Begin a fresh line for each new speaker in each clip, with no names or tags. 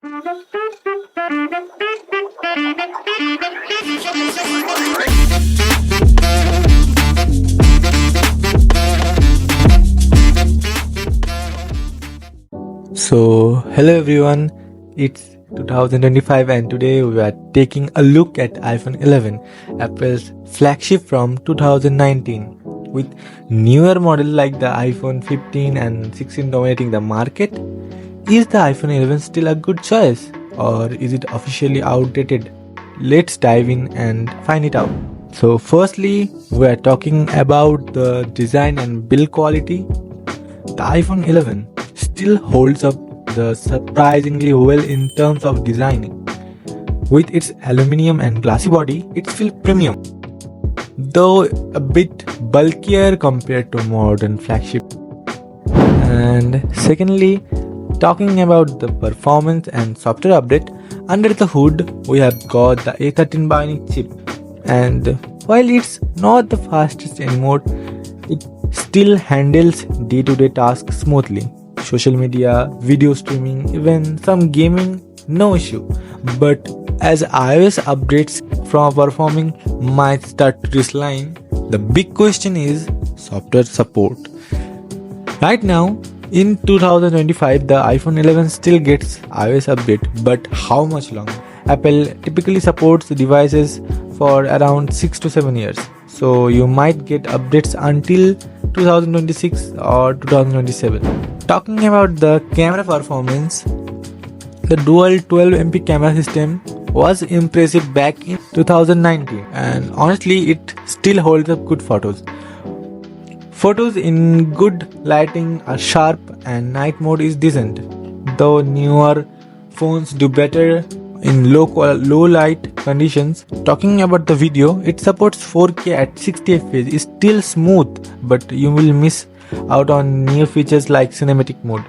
So, hello everyone, it's 2025 and today we are taking a look at iPhone 11, Apple's flagship from 2019. With newer models like the iPhone 15 and 16 dominating the market, is the iPhone 11 still a good choice or is it officially outdated? Let's dive in and find it out. So, firstly, we are talking about the design and build quality. The iPhone 11 still holds up the surprisingly well in terms of design. With its aluminium and glassy body, it feels premium, though a bit bulkier compared to modern flagship. And secondly, talking about the performance and software update, under the hood we have got the A13 Bionic chip, and while it's not the fastest anymore, it still handles day-to-day tasks smoothly. Social media, video streaming, even some gaming, no issue. But as iOS updates from performing might start to decline, the big question is software support. Right now, in 2025, the iPhone 11 still gets iOS update, but how much longer? Apple typically supports the devices for around 6 to 7 years, so you might get updates until 2026 or 2027. Talking about the camera performance, the dual 12MP camera system was impressive back in 2019, and honestly it still holds up good photos. Photos in good lighting are sharp and night mode is decent, though newer phones do better in low light conditions. Talking about the video, it supports 4K at 60 fps. It's still smooth, but you will miss out on new features like cinematic mode.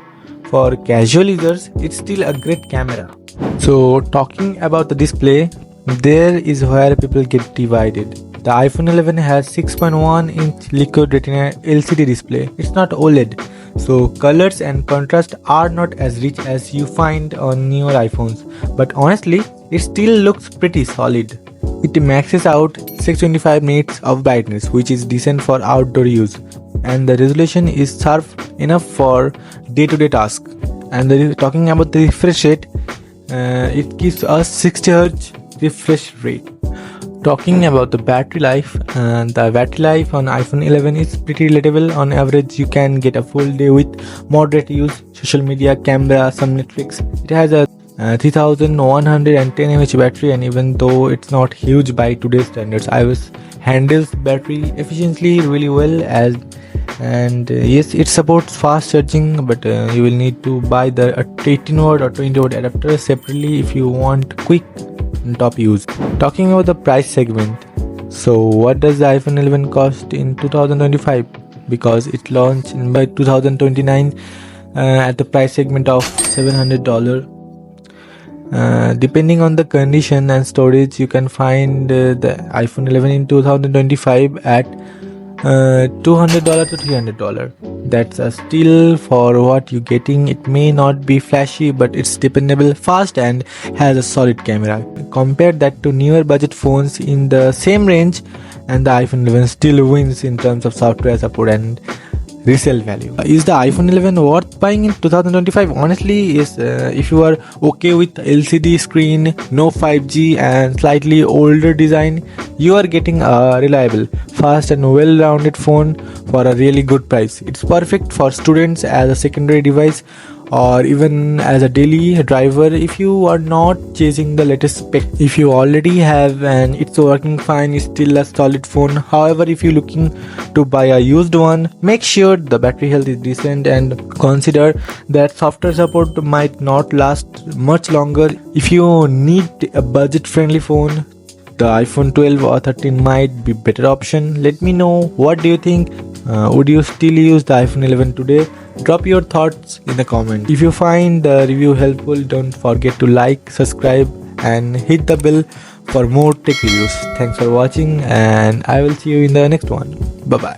For casual users, it's still a great camera. So talking about the display, there is where people get divided. The iPhone 11 has 6.1-inch liquid retina LCD display. It's not OLED, so colors and contrast are not as rich as you find on newer iPhones. But honestly, it still looks pretty solid. It maxes out 625 nits of brightness, which is decent for outdoor use, and the resolution is sharp enough for day-to-day tasks. And talking about the refresh rate, it gives us 60Hz refresh rate. Talking about the battery life, the battery life on iPhone 11 is pretty relatable. On average, you can get a full day with moderate use, social media, camera, some Netflix. It has a 3110 mAh battery, and even though it's not huge by today's standards, iOS handles battery efficiently really well. Yes, it supports fast charging, but you will need to buy the 18W or 20W adapter separately if you want quick and top use. Talking about the price segment, so what does the iPhone 11 cost in 2025? Because it launched by 2029 at the price segment of $700. Depending on the condition and storage, you can find the iPhone 11 in 2025 at $200 to $300. That's a steal for what you're getting. It may not be flashy, but it's dependable, fast, and has a solid camera. Compare that to newer budget phones in the same range, and the iPhone 11 still wins in terms of software support and resale value. Is the iPhone 11 worth buying in 2025? Honestly, yes. If you are okay with LCD screen, no 5G, and slightly older design, you are getting a reliable, fast, and well-rounded phone for a really good price. It's perfect for students as a secondary device, or even as a daily driver if you are not chasing the latest spec. If you already have and it's working fine, it's still a solid phone. However, if you're looking to buy a used one, make sure the battery health is decent and consider that software support might not last much longer. If you need a budget friendly phone, the iPhone 12 or 13 might be better option. Let me know, what do you think? Would you still use the iPhone 11 today? Drop your thoughts in the comment. If you find the review helpful, don't forget to like, subscribe, and hit the bell for more tech reviews. Thanks for watching, and I will see you in the next one. Bye bye.